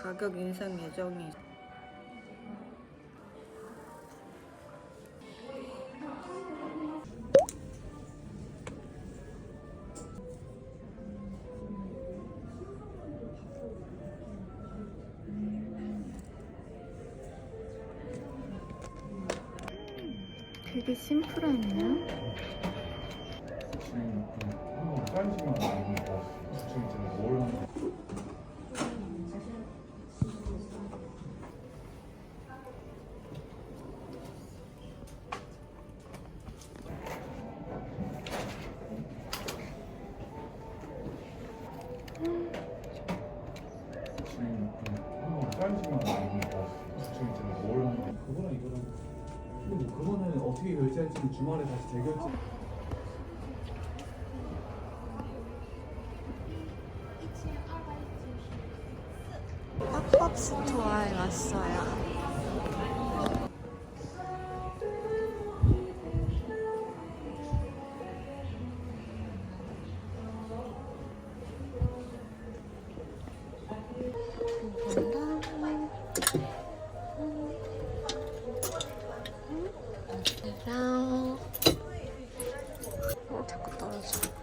가격 인상 예정이 있어. 되게 심플하네요. 사이즈만 아니니까 지금 뭘 하는 사이즈만 아니니까 지금 뭘 하는 그거랑 이거랑 근데 뭐 그거는 어떻게 결제할지는 주말에 다시 재결제. 팝업 스토어에 왔어요. 자꾸 떨어져.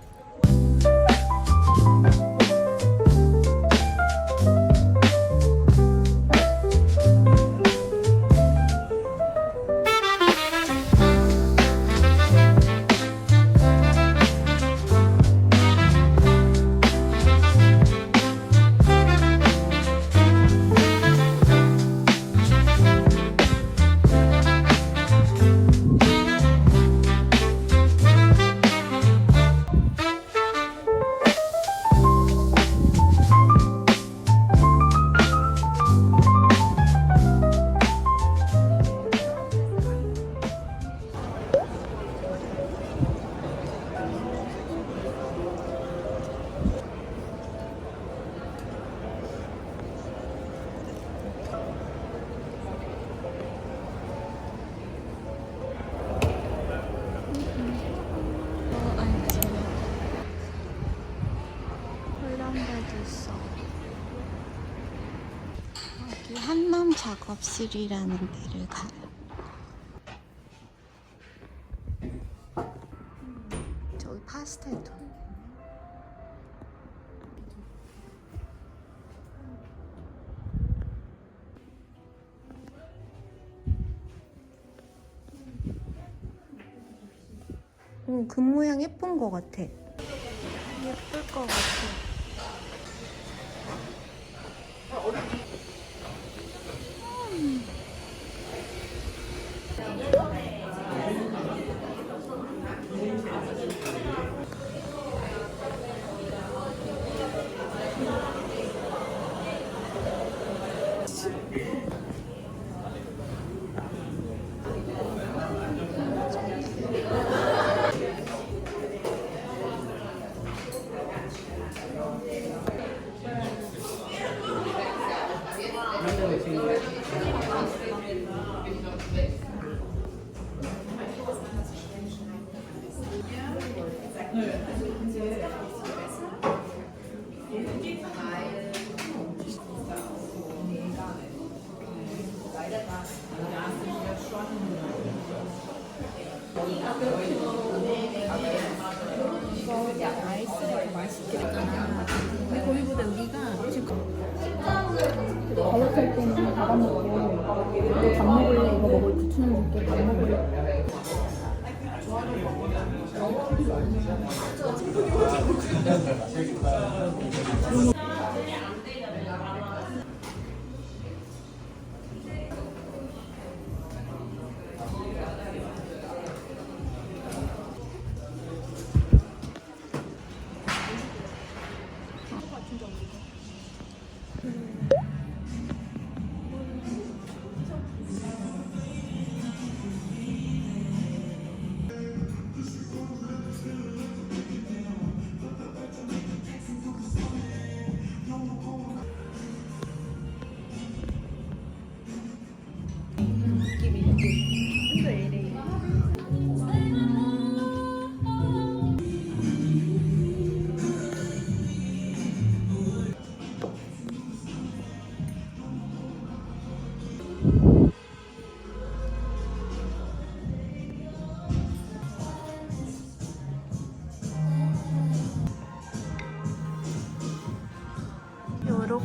여기 한남 작업실이라는 데를 가요. 저기 파스텔도. 그 모양 예쁜 것 같아. 예쁠 것 같아. 아이스가 맛있겠잖아. 근데 거기보다 우리가 지금 다이어트 때는 밥 안 먹고 이거 밥 먹을래? 이거 먹을 9,000원 줄게. 밥 먹을래?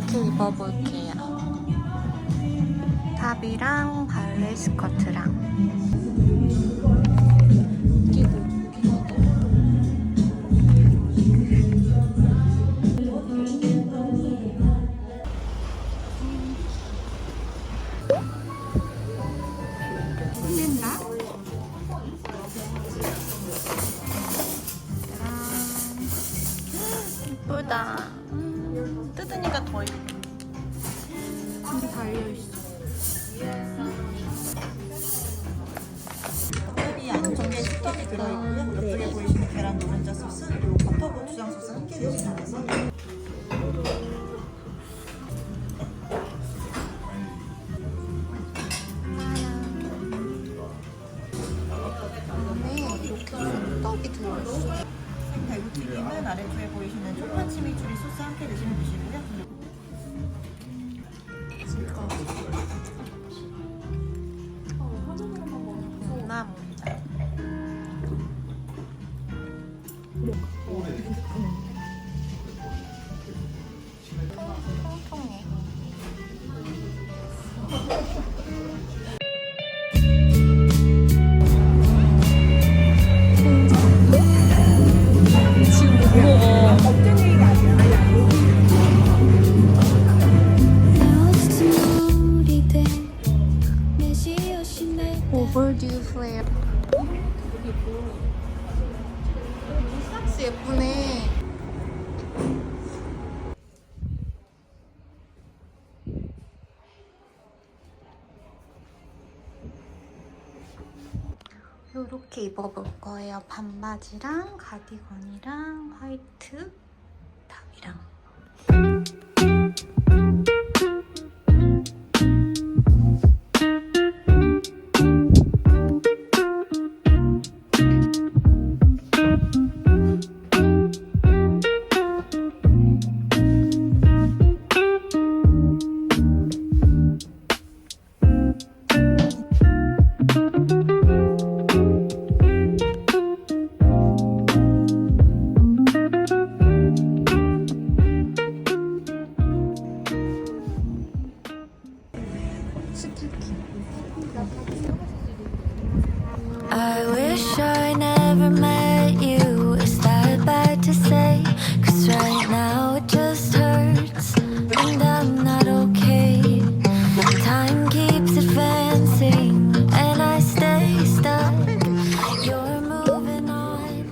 이렇게 입어볼게요. 탑이랑 발레 스커트랑. 끝낸다. 예쁘다. 뜯으니까 더 예뻐. 근데 달려있어. 이 안쪽에 식감이 들어있고요. 옆쪽에 보이시는 계란 노른자 소스 그리고 버터 고추장 소스 함께 드시면 돼서 안에 이렇게 떡이 들어있어. 생달구튀김은 아래쪽에 보이시는 촉만 치미추리 소스 함께 드시면 되시고요. 나물이다. 통통해. 지금 못 먹어. 어떤 얘기가 아니야. 오버듀 플레어. 삭스 예쁘네. 요렇게 입어볼 거예요. 반바지랑 가디건이랑 화이트 탑이랑. I wish I never met you. Is that bad to say? 'Cause right now it just hurts, and I'm not okay. Time keeps advancing, and I stay stuck. You're moving on.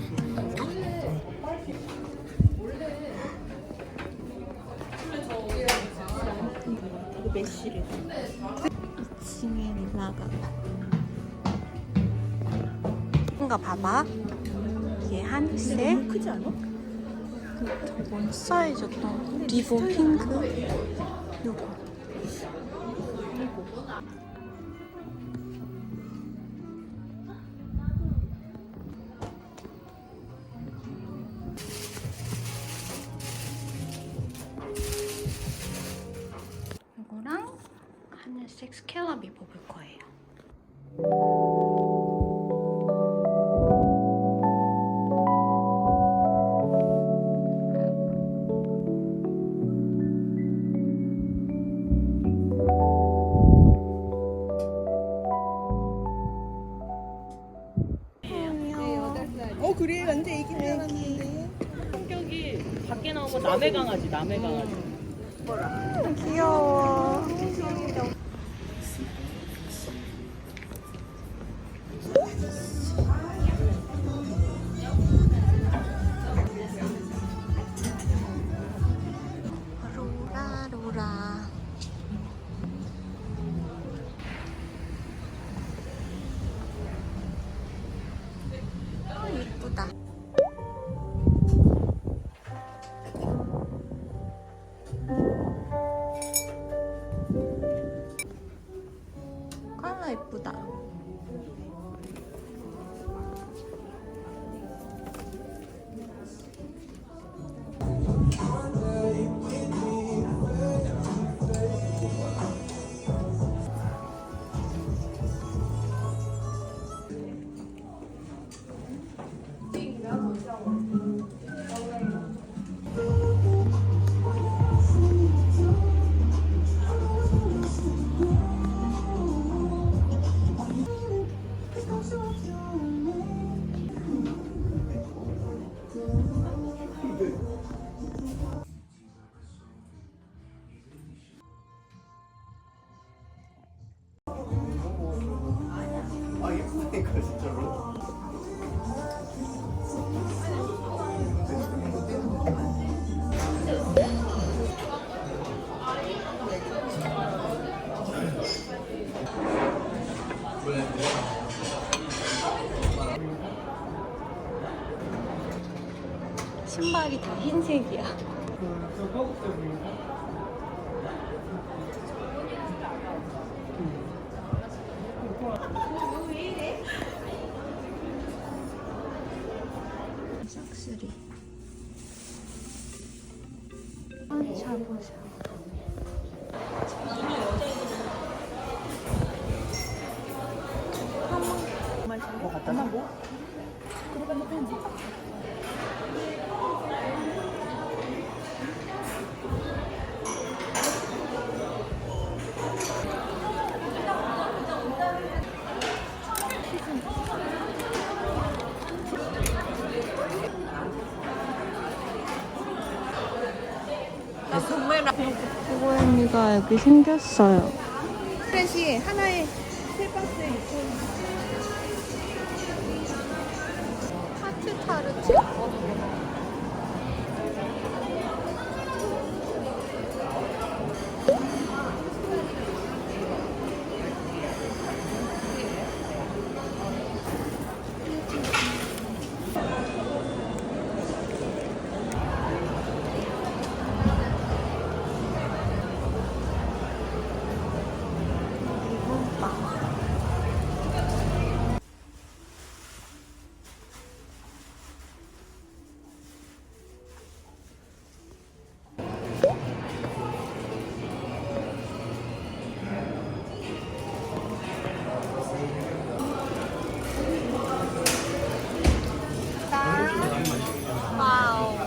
메쉬를 2층에 릴라가. 이거 봐봐. 이게 하늘색. 크지 않아? 저건 사이즈였던 리본 핑크. 요거. 이거랑 하늘색 스캘럽 입어볼 거예요. 그래 완전 애기 줄 알았는데. 성격이 밖에 나오고 남의 강아지, 남의 강아지. 귀여워. 로라 로라. 예쁘다. 컬러 예쁘다. 아 예쁘다니까 진짜로. 신발이 다 흰색이야. 싹쓸이. 샤브샤브. 고양이가 여기 생겼어요. 프레시 하나에 3박스에 6,000원. 하트 타르트. 와우.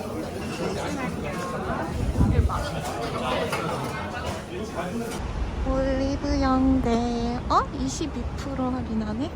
올리브 영대 22% 할인하네?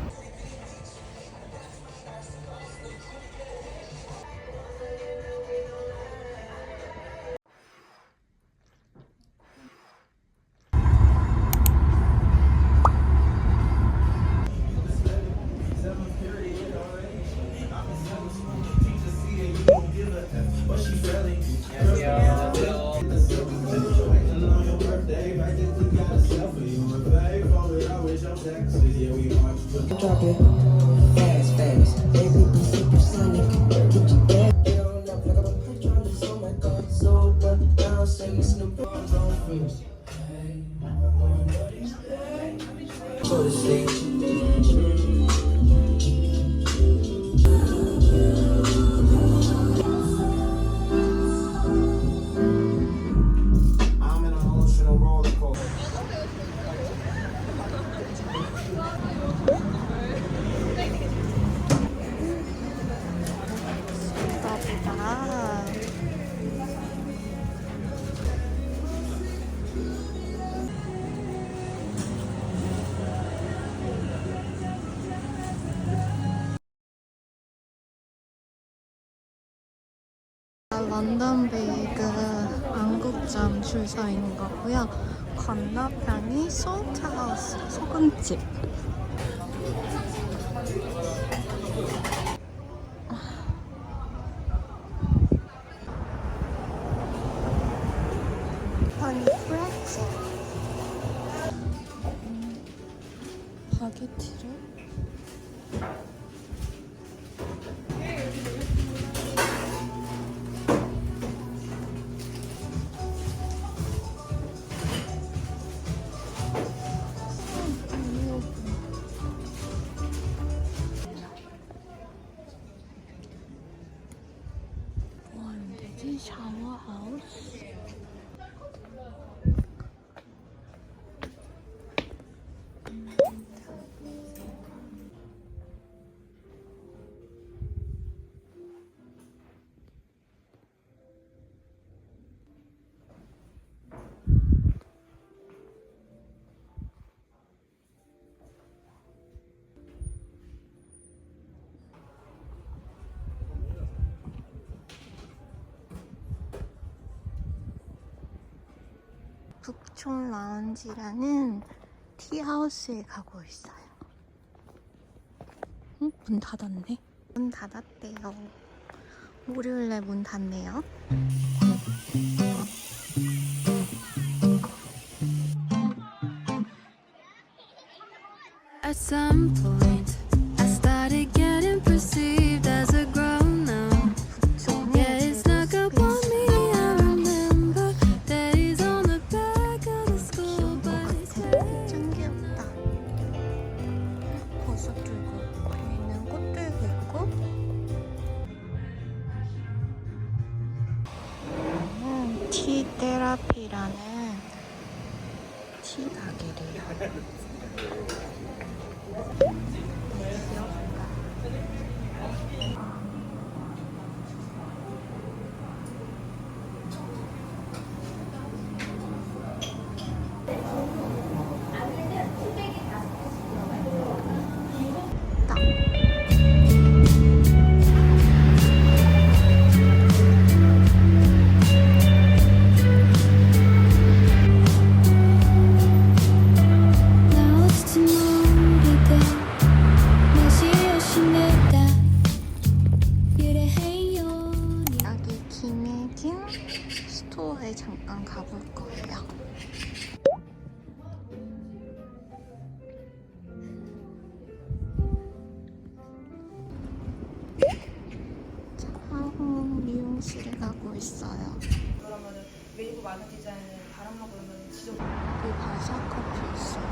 런던 베이글 안국점 줄 서 있는 거고요. 건너편이 소울트하우스 소금집. 허니 프레츠. 바게티를 샤워하우스. 북촌 라운지라는 티하우스에 가고 있어요. 문 닫았네. 문 닫았대요. 월요일날 문 닫네요. At some point, I started getting perceived as a grown-up. Yeah, it snuck up on me. I remember days on the back of the school bus. 짱 귀엽다. 버섯도 있고, 여기는 꽃들도 있고. 티 테라피라는 티 가게래요. Now it's tomorrow. 내시여신했다. 유래해요. 여기 김혜진 스토어에 잠깐 가볼 거예요. 자, 한국 미용실에 가고 있어요. 그러면은 웨이브 많은 디자인은 바람 먹으면 지점. 여기 바사 커피 있어요.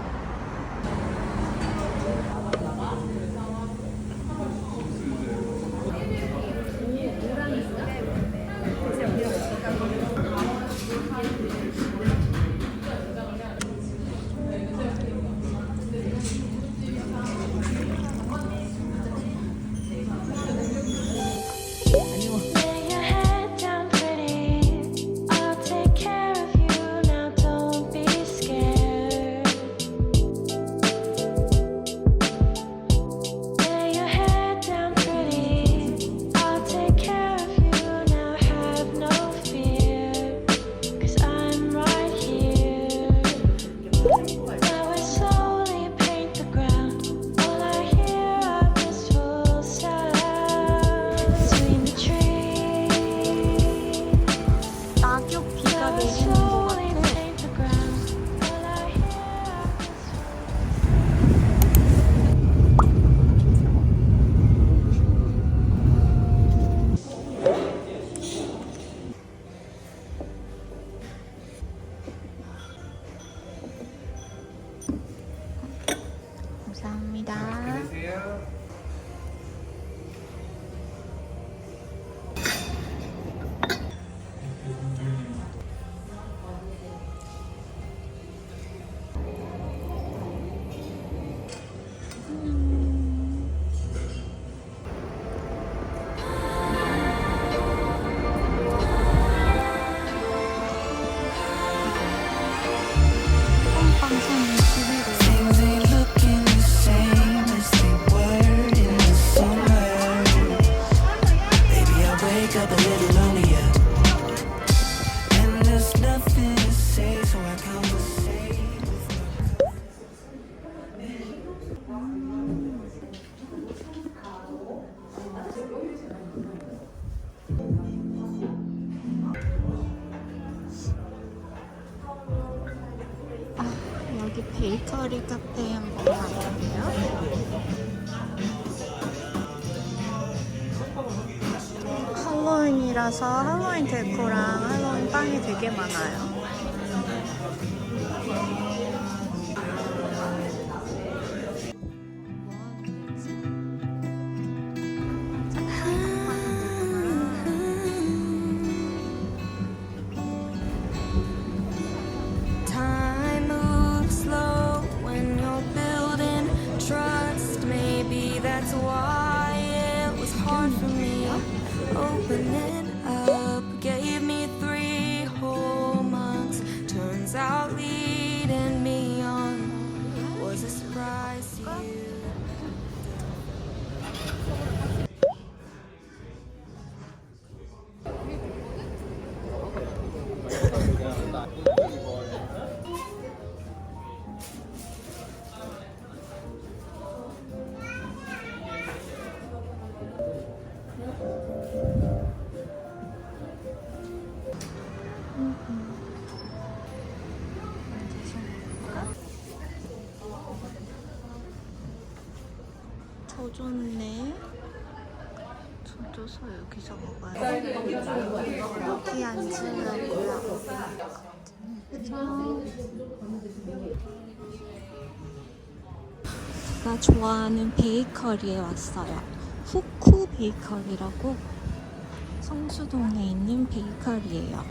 Lay your head down pretty. I'll take care of you now. Don't be scared. Lay your head down pretty. I'll take care of you now. Have no fear, 'cause I'm right here. Now we slowly paint the ground. All I hear are wistful sounds between the trees. 낙엽 비가 Now we 내리는 것 slowly 같아. paint the ground. All I hear are 감사합니다. 홈방송 21일. Things ain't looking the same as they were in the summer. Maybe I wake up a little lonelier, and there's nothing to say, so I conversate with my 여기 베이커리 카페에 한번 가볼게요. 할로윈이라서 할로윈 데코랑 할로윈 빵이 되게 많아요. Time moves slow when you're building trust. Maybe that's why it was hard for me. Opening up gave me 3 whole months. Turns out leading me on was a surprise to you. 좋네. 줘서 여기서 먹어요. 여기 앉으려고요. 제가 좋아하는 베이커리에 왔어요. 후쿠 베이커리라고 성수동에 있는 베이커리예요.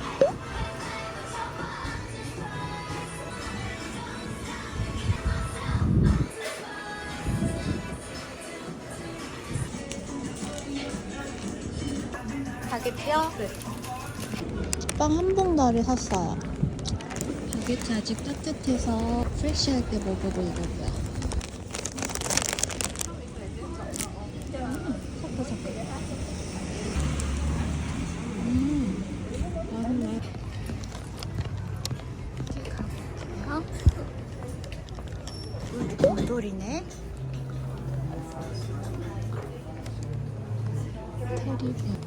바게트요? 네. 빵 한 봉다리 샀어요. 바게트 아직 따뜻해서 프레쉬할 때 먹어보려고요. 맛있네. 이렇게 가볼게요. 곰돌이네. 테리베어.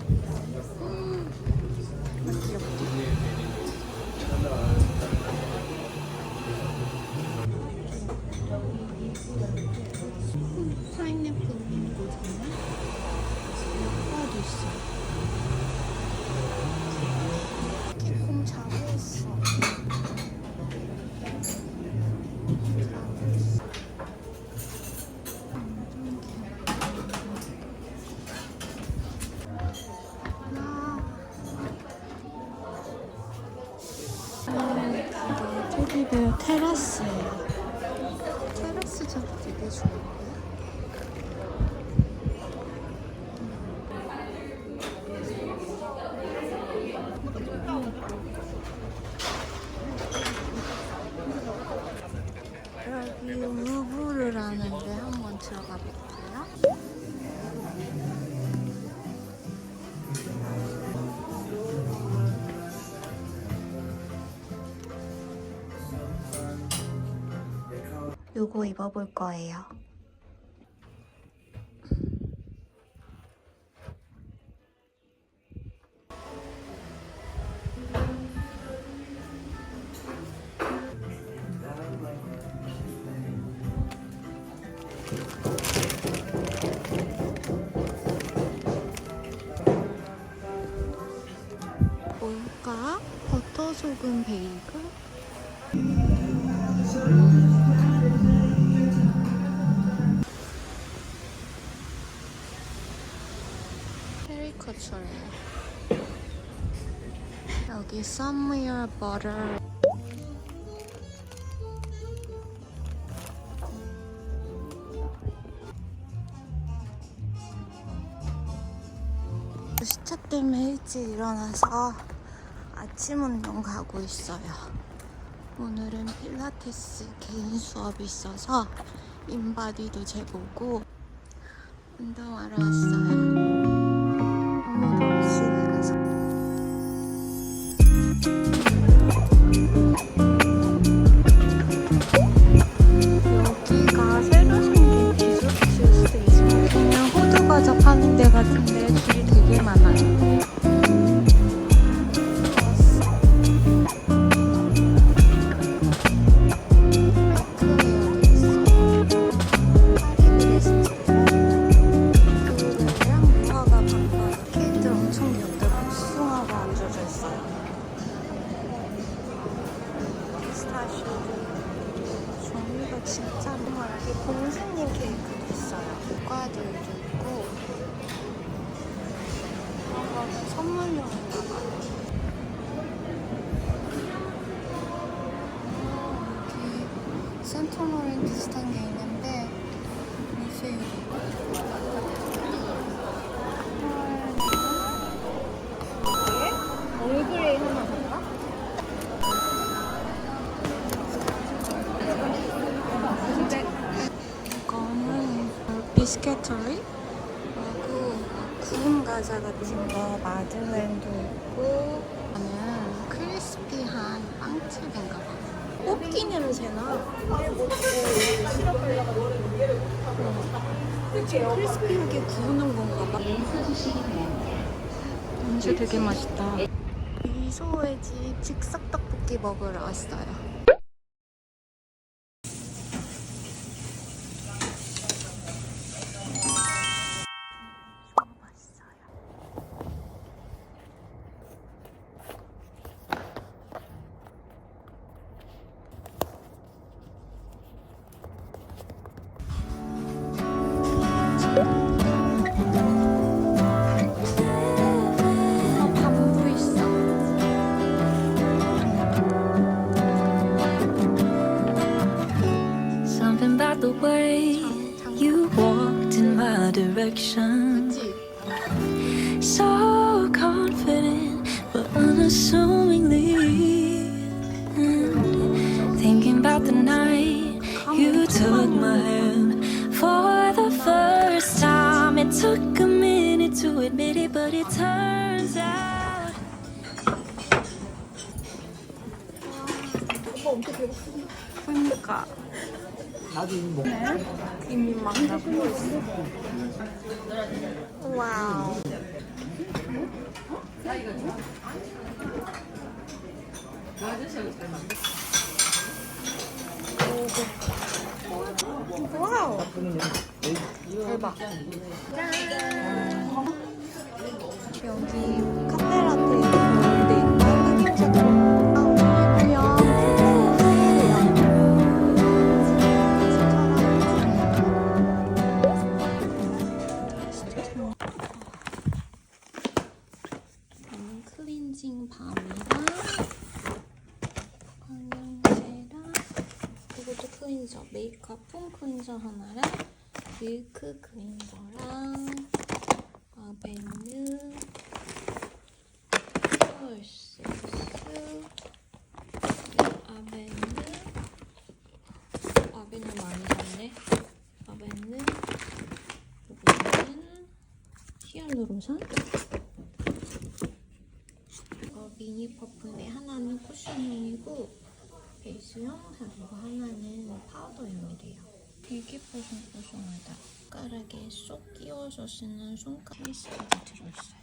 파인애플 빙고잖아. 오빠도 있어. 개콩 자고 있어. 테리베어 테라스예요. 테라스 잡 되게 좋은데? 여기 루브르라는데 한번 들어가 볼게요. 요거 입어볼 거예요. 뭘까? 버터 소금 베이글? 캐리커처래요. 여기 somewhere butter. 시차 때문에 일찍 일어나서 아침 운동 가고 있어요. 오늘은 필라테스 개인 수업이 있어서 인바디도 재보고 운동하러 왔어요. 오늘도 집에 가서 여기가 새로 생긴 디저트 스테이션. 그냥 호두 과자 파는 데 같은데 줄이 되게 많아요. 종류가 진짜 많아요. 여기 공주님 케이크도 있어요. 과들도 있고 그런 거는 선물용인가 봐요. 여기 센토모린 비슷한 게 있는데 얼그레이 하나 볼까? 이거는 비스케터리? 그리고 구운 과자 같은 거 마들렌도 있고 이거는 크리스피한 빵집인가 봐. 뽑기 냄새나. 크리스피하게 구우는 건가 봐. 냄새 되게 맛있다. 미소의 집 즉석 떡볶이 먹으러 왔어요. time. So confident, but unassumingly. And thinking about the night you took my hand for the first time. It took a minute to admit it, but it turns out. 그러니까 이미 막 나고 있어. 와우. 와우. 대박. 짠. 여기 카페라떼 있는데 빨간색 클렌징 밤이랑 방향제랑 이것도 클렌저, 메이크업 폼 클렌저 하나랑 밀크 클렌저랑 아벤느 펄스 아벤느 많이 샀네. 아벤느 이거는 히알루론산 미니 퍼플인데 하나는 쿠션용이고 베이스용, 그리고 하나는 파우더용이래요. 되게 뽀송뽀송하다. 손가락에 쏙 끼워서 쓰는 손가락 케이스까지 들어있어요.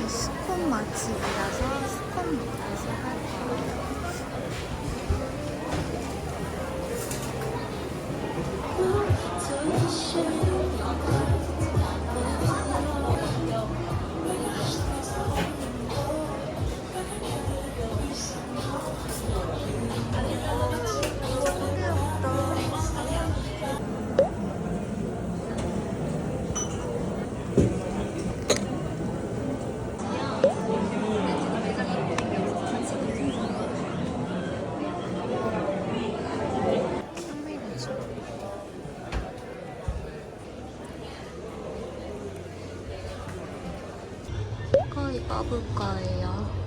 스콘 맛집이라서 스콘 먹어서 할 거예요. 거의 먹을 거예요.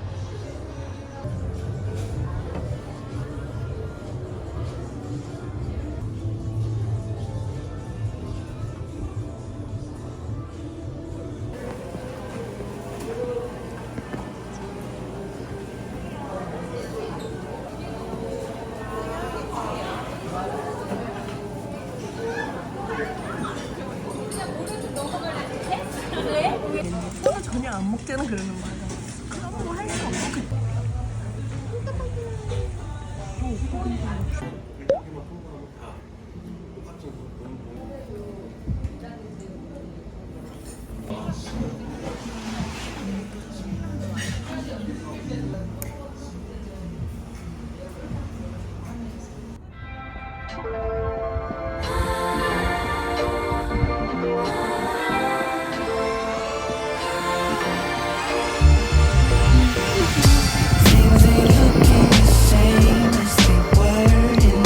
전혀 안 먹잖아 그러는 거야. 그럼 뭐 할 수 없어. Things ain't looking the same as they were in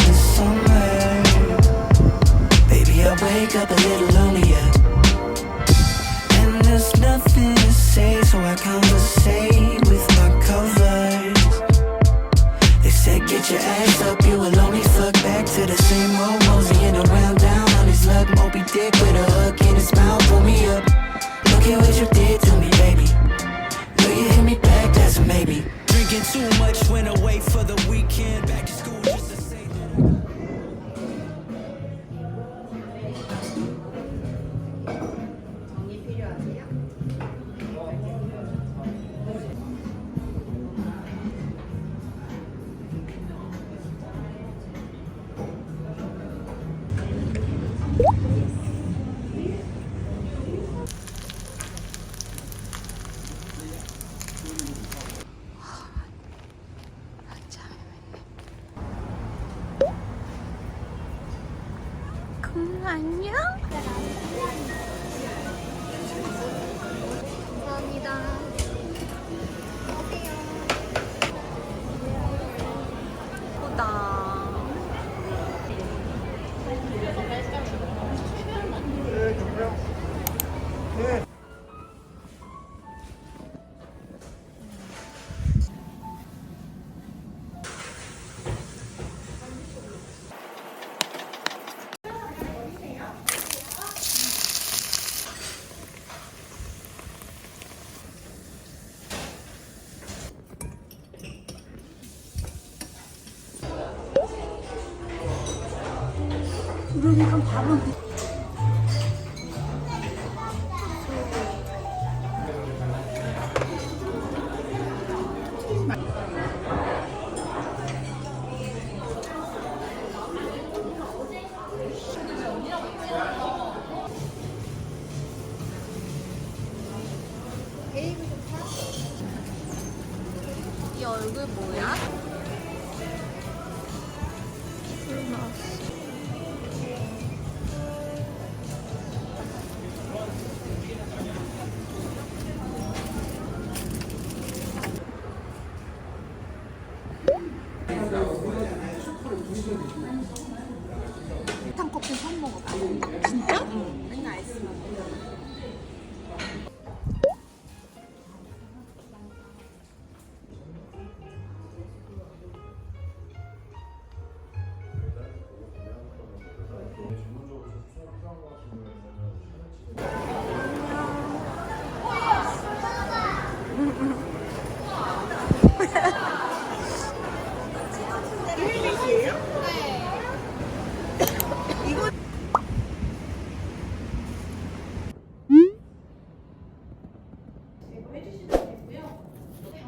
little lonelier. And there's nothing to say, so I conversate with my covers. They said get your ass up, you will only fuck back to the same old moseying around down on his luck. Moby Dick with a hook in his mouth, pull me up. Look at what you did to me, baby. Will you hit me back? That's a maybe. Drinking too much, went away for the weekend. Back to school just to say 안녕. 감사합니다. 예쁘다. 그러니까 밥은 이 얼굴 뭐야? 탕커피 처음 먹어봐. 진짜? 맨날 아이스 먹어.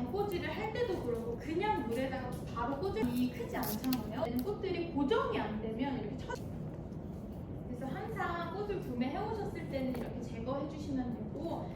장꽂이를 할 때도 그렇고 그냥 물에다가 바로 꽂으면 크지 않잖아요. 꽃들이 고정이 안 되면 이렇게 그래서 항상 꽃을 구매해 오셨을 때는 이렇게 제거해 주시면 되고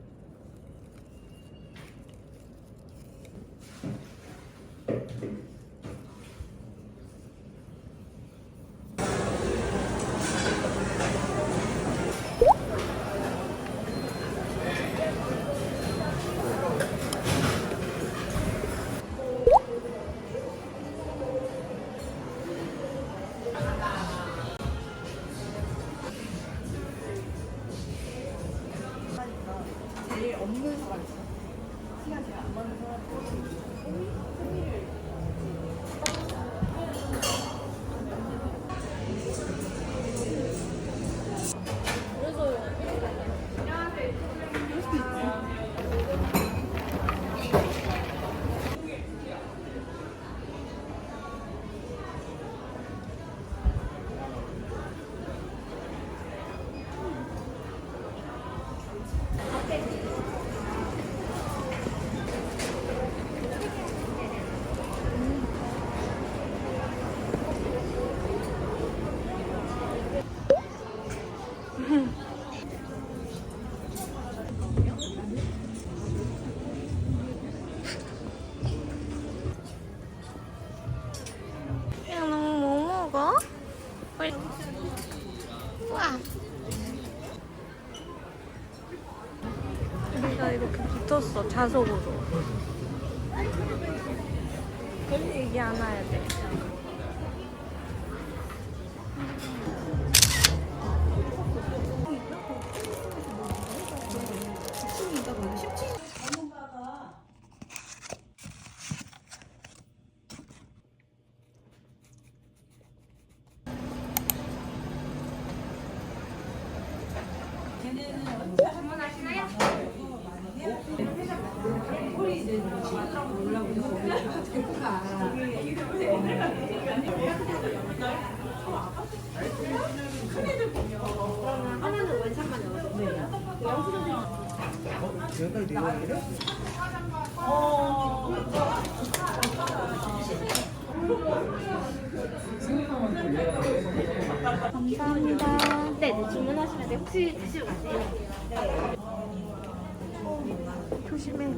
제일 없는 사람 있어. 시간 제일 안 맞는 사람. 야, 너 뭐 먹어? 우와. 우리가 이렇게 붙었어, 자석으로. 얘기 안 와야 돼. 감사합니다. 네, 주문하시면 돼. 혹시 드시고 가세요? 조심해.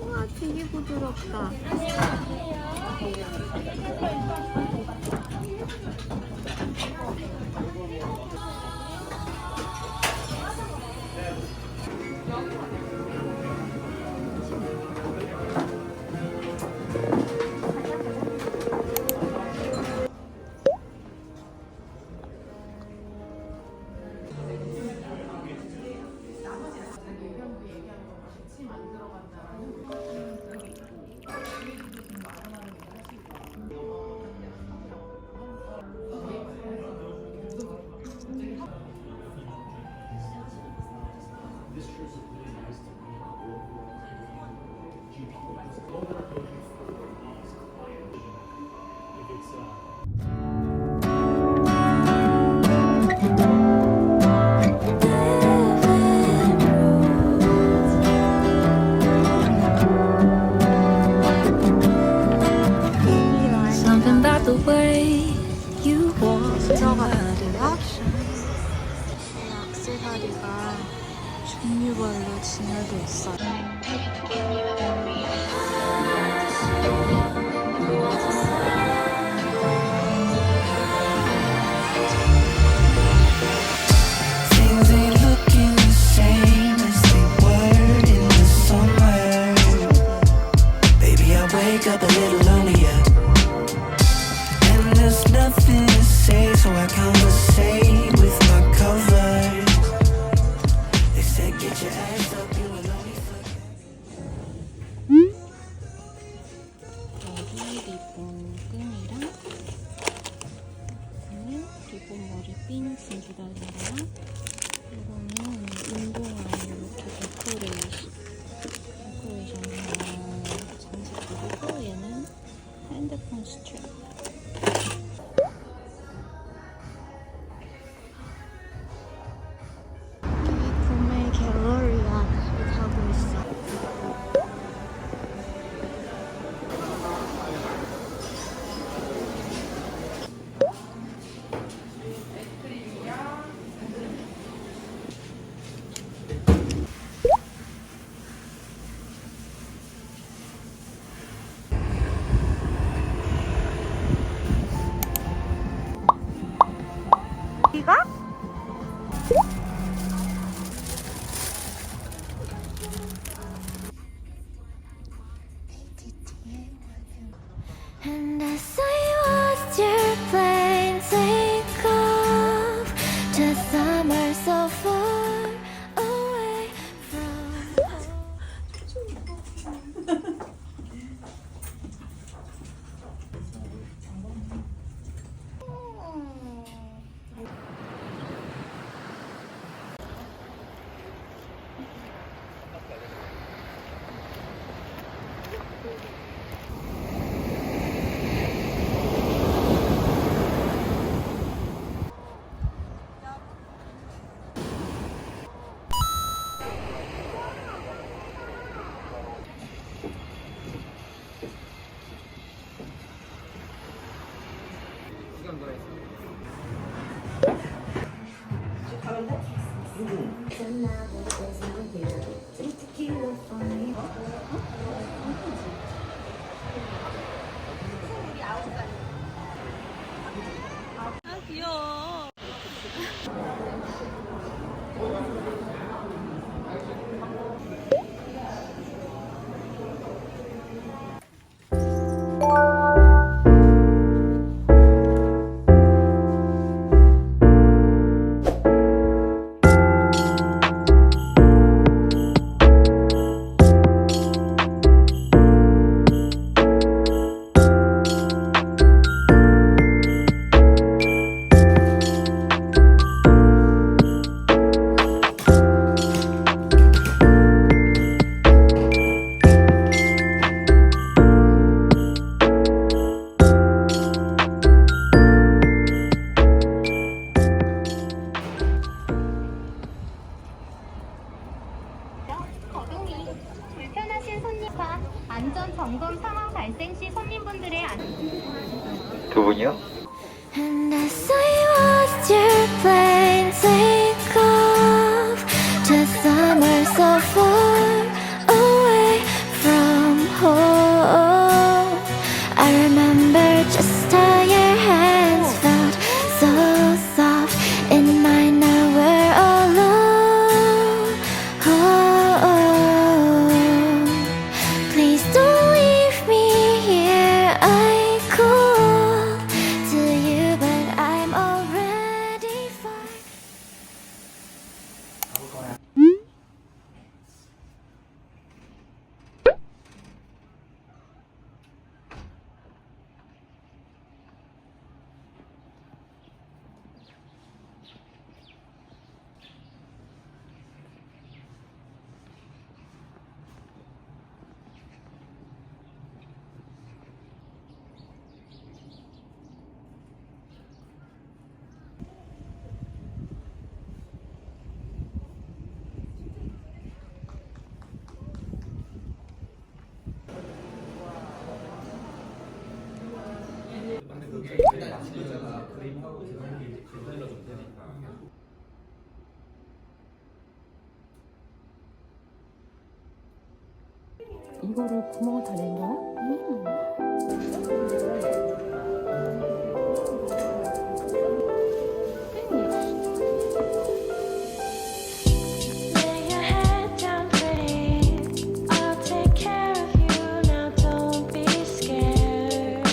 우와, 되게 부드럽다. Something about the way you walk. 들어가는데요. 액세서리가 종류별로 진열돼 있어요. Things ain't looking the same as they were in the summer. Baby, I wake up a little earlier, and there's nothing to say, so I conversate with my covers. They said get your ass up, you will only forget. 안전 점검 상황 발생 시 손님분들의 두 분이요? And as I watched your plane take off to somewhere so far away from home, I remember just how your hands felt so soft in mine. Now we're alone. Please don't leave me here. I call to you, but I'm already far. 이거를 구멍을 다 낸 거야? Lay your head down, pretty. I'll take care of you now. Don't be scared.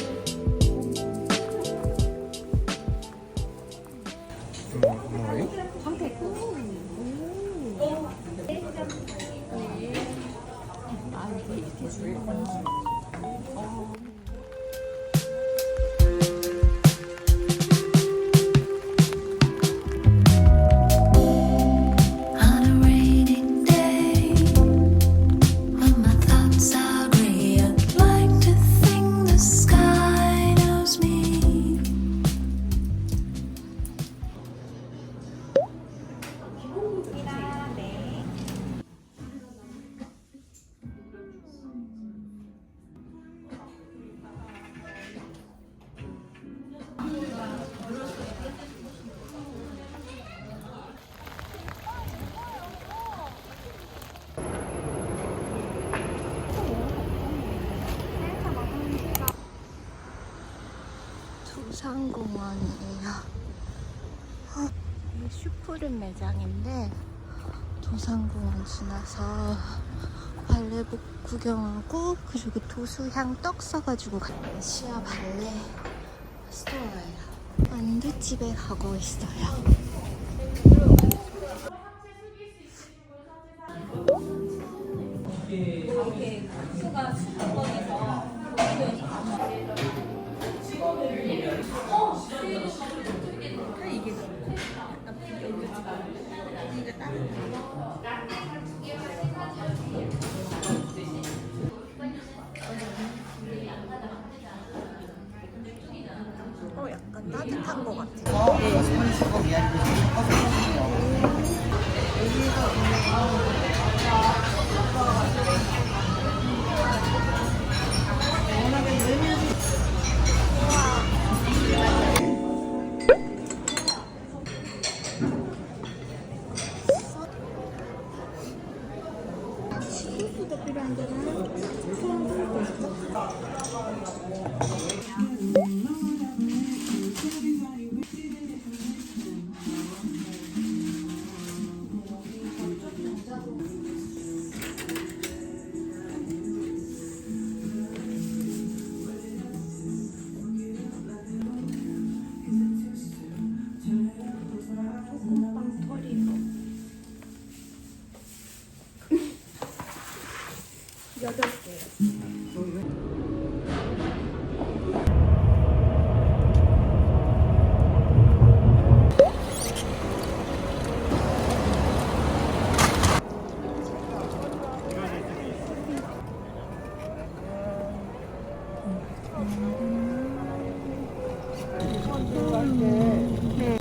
On a rainy day, when my thoughts are gray, I'd like to think the sky knows me. 도산공원이에요. 이게 슈프림 매장인데 도산공원 지나서 발레복 구경하고 그리고 도수향 떡 써가지고 시아 발레 스토어예요. 만두집에 가고 있어요. 약간 따뜻한 것 같아요.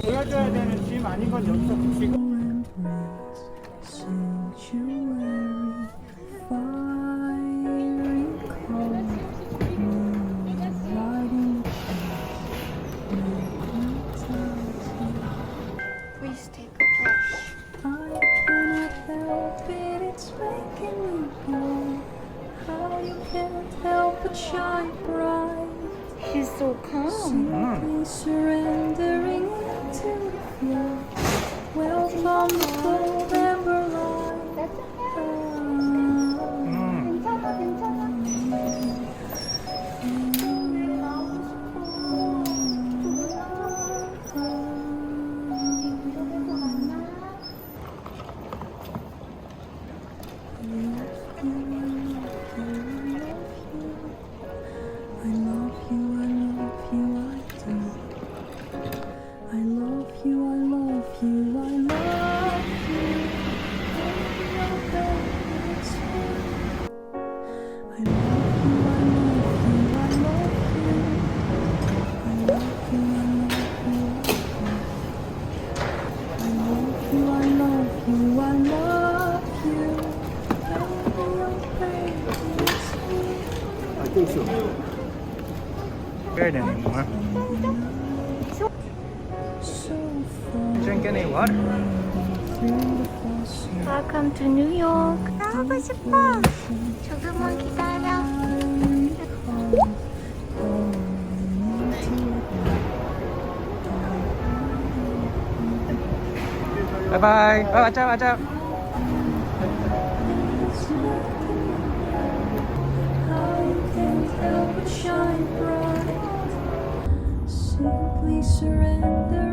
보여줘야 되는 짐 아닌 건 여기서 붙이고. Sanctuary fire. it's making me go. How you can't help but shine bright. She's so calm. Simply surrendering into the flow. Welcome the cold amber light. 괜찮아, 괜찮아. Good anymore. Drink any water? Welcome to New York. 나가고 싶어. 조금만 기다려. Bye bye. Watch out, watch out. Shine bright, simply surrender.